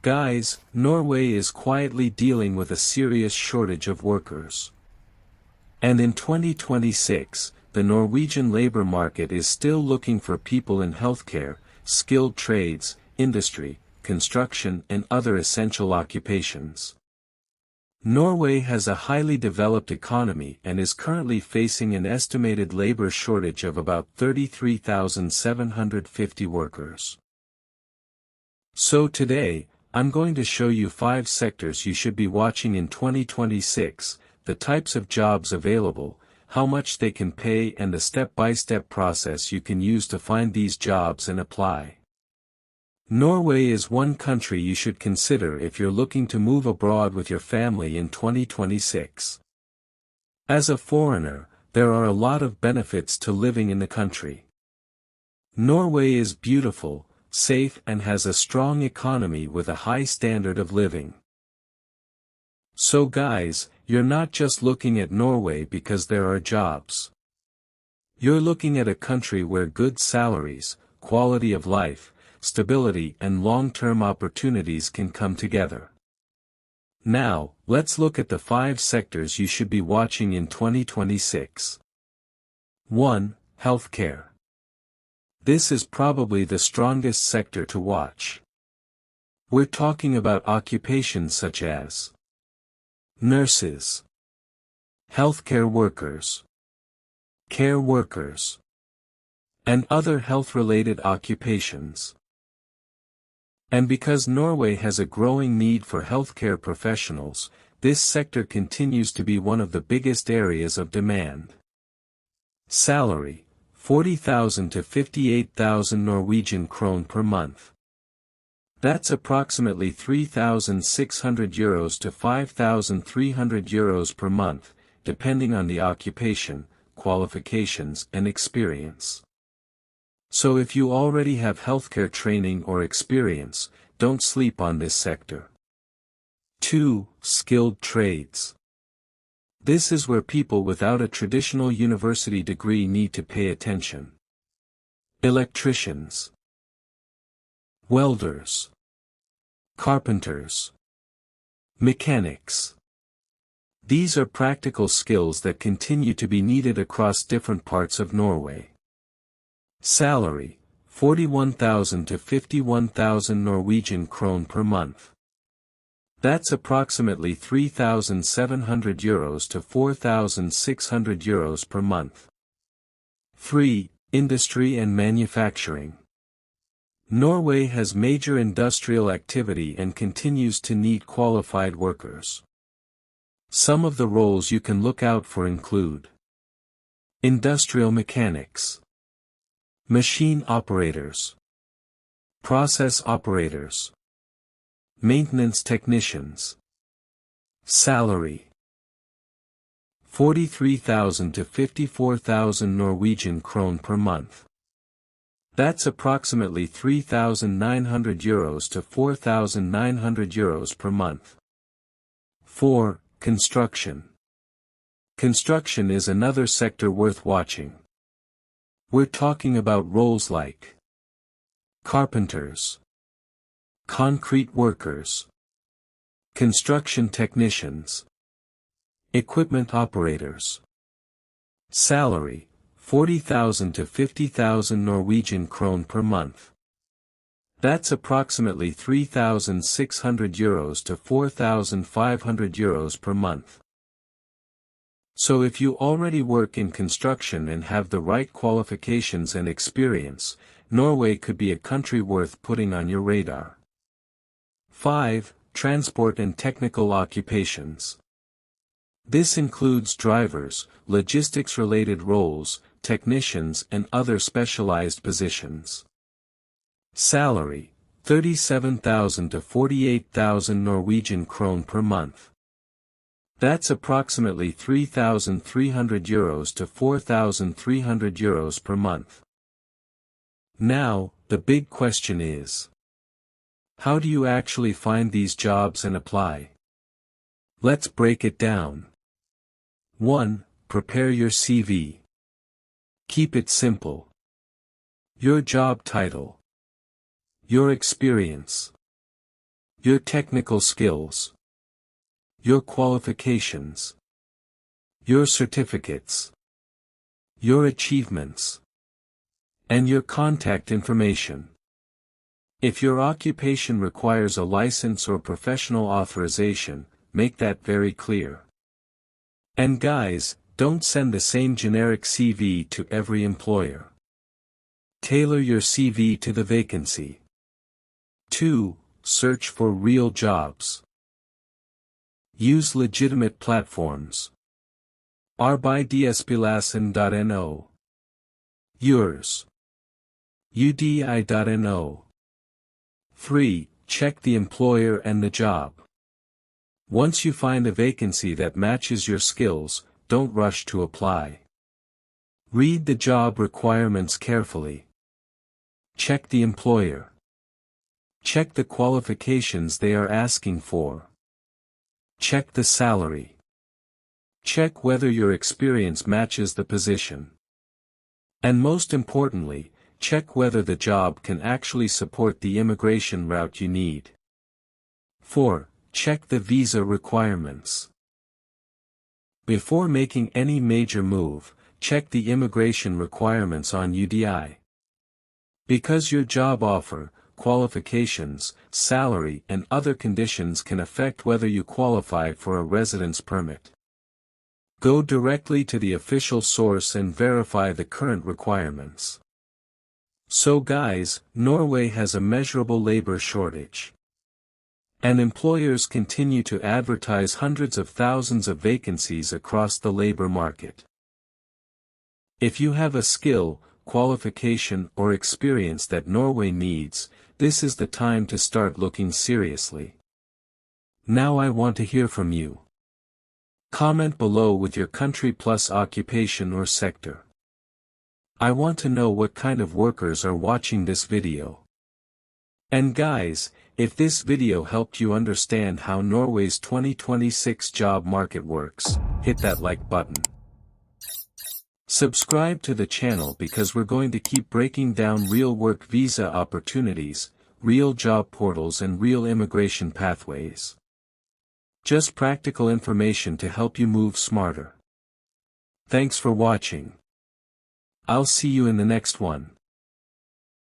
Guys, Norway is quietly dealing with a serious shortage of workers. And in 2026, the Norwegian labor market is still looking for people in healthcare, skilled trades, industry, construction and other essential occupations. Norway has a highly developed economy and is currently facing an estimated labor shortage of about 33,750 workers. So today, I'm going to show you 5 sectors you should be watching in 2026, the types of jobs available, how much they can pay and the step-by-step process you can use to find these jobs and apply. Norway is one country you should consider if you're looking to move abroad with your family in 2026. As a foreigner, there are a lot of benefits to living in the country. Norway is beautiful, safe and has a strong economy with a high standard of living. So guys, you're not just looking at Norway because there are jobs. You're looking at a country where good salaries, quality of life, stability and long-term opportunities can come together. Now, let's look at the 5 sectors you should be watching in 2026. 1. Healthcare. This is probably the strongest sector to watch. We're talking about occupations such as nurses, healthcare workers, care workers, and other health-related occupations. And because Norway has a growing need for healthcare professionals, this sector continues to be one of the biggest areas of demand. Salary: 40,000 to 58,000 Norwegian krone per month. That's approximately 3,600 euros to 5,300 euros per month, depending on the occupation, qualifications and experience. So if you already have healthcare training or experience, don't sleep on this sector. 2. Skilled trades. This is where people without a traditional university degree need to pay attention. Electricians, welders, carpenters, mechanics. These are practical skills that continue to be needed across different parts of Norway. Salary: 41,000 to 51,000 Norwegian krone per month. That's approximately 3,700 euros to 4,600 euros per month. 3. Industry and manufacturing. Norway has major industrial activity and continues to need qualified workers. Some of the roles you can look out for include industrial mechanics, machine operators, process operators, maintenance technicians. Salary: 43,000 to 54,000 Norwegian krone per month. That's approximately 3,900 euros to 4,900 euros per month. 4. Construction. Construction is another sector worth watching. We're talking about roles like carpenters, concrete workers, construction technicians, equipment operators. Salary: 40,000 to 50,000 Norwegian krone per month. That's approximately 3,600 euros to 4,500 euros per month. So if you already work in construction and have the right qualifications and experience, Norway could be a country worth putting on your radar. 5. Transport and technical occupations. This includes drivers, logistics-related roles, technicians and other specialized positions. Salary: 37,000 to 48,000 Norwegian krone per month. That's approximately 3,300 euros to 4,300 euros per month. Now, the big question is: how do you actually find these jobs and apply? Let's break it down. 1. Prepare your CV. Keep it simple. Your job title, your experience, Your technical skills. Your qualifications. Your certificates. Your achievements. And your contact information. If your occupation requires a license or professional authorization, make that very clear. And guys, don't send the same generic CV to every employer. Tailor your CV to the vacancy. 2. Search for real jobs. Use legitimate platforms. Arbeidsplassen.no. EURES. UDI.no. 3. Check the employer and the job. Once you find a vacancy that matches your skills, don't rush to apply. Read the job requirements carefully. Check the employer. Check the qualifications they are asking for. Check the salary. Check whether your experience matches the position. And most importantly, check whether the job can actually support the immigration route you need. 4. Check the visa requirements. Before making any major move, check the immigration requirements on UDI. Because your job offer, qualifications, salary and other conditions can affect whether you qualify for a residence permit. Go directly to the official source and verify the current requirements. So guys, Norway has a measurable labor shortage. And employers continue to advertise hundreds of thousands of vacancies across the labor market. If you have a skill, qualification or experience that Norway needs, this is the time to start looking seriously. Now I want to hear from you. Comment below with your country plus occupation or sector. I want to know what kind of workers are watching this video. And guys, if this video helped you understand how Norway's 2026 job market works, hit that like button. Subscribe to the channel because we're going to keep breaking down real work visa opportunities, real job portals and real immigration pathways. Just practical information to help you move smarter. Thanks for watching. I'll see you in the next one.